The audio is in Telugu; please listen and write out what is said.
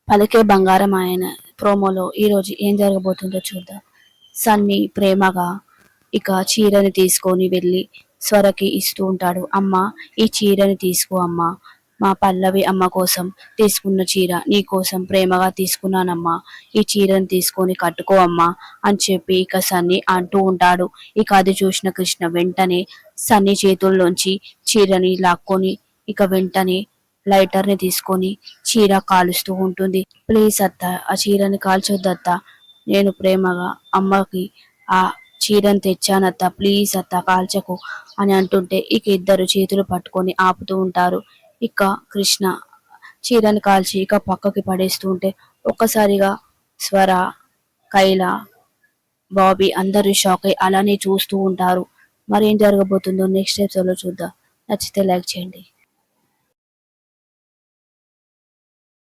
పలికే బంగారం ఆయన ప్రోమోలో ఈరోజు ఏం జరగబోతుందో చూద్దాం. సన్నీ ప్రేమగా ఇక చీరని తీసుకొని వెళ్ళి స్వరకి ఇస్తూ ఉంటాడు. అమ్మ, ఈ చీరని తీసుకో అమ్మా, మా పల్లవి అమ్మ కోసం తీసుకున్న చీర నీ కోసం ప్రేమగా తీసుకున్నానమ్మా, ఈ చీరని తీసుకొని కట్టుకో అమ్మా అని చెప్పి ఇక సన్నీ అంటూ ఉంటాడు. ఇక అది చూసిన కృష్ణ వెంటనే సన్నీ చేతుల్లోంచి చీరని లాక్కొని ఇక వెంటనే లైటర్ ని తీసుకొని చీర కాలుస్తూ ఉంటుంది. ప్లీజ్ అత్త, ఆ చీరని కాల్చొద్దత్త, నేను ప్రేమగా అమ్మకి ఆ చీరని తెచ్చానత్త, ప్లీజ్ అత్త కాల్చకు అని అంటుంటే ఇక ఇద్దరు చేతులు పట్టుకొని ఆపుతూ ఉంటారు. ఇక కృష్ణ చీరని కాల్చి ఇక పక్కకి పడేస్తూ ఉంటే ఒక్కసారిగా స్వర, కైల, బాబీ అందరూ షాక్ అయి అలానే చూస్తూ ఉంటారు. మరి ఏం జరగబోతుందో నెక్స్ట్ ఎపిసోడ్ లో చూద్దాం. నచ్చితే లైక్ చేయండి.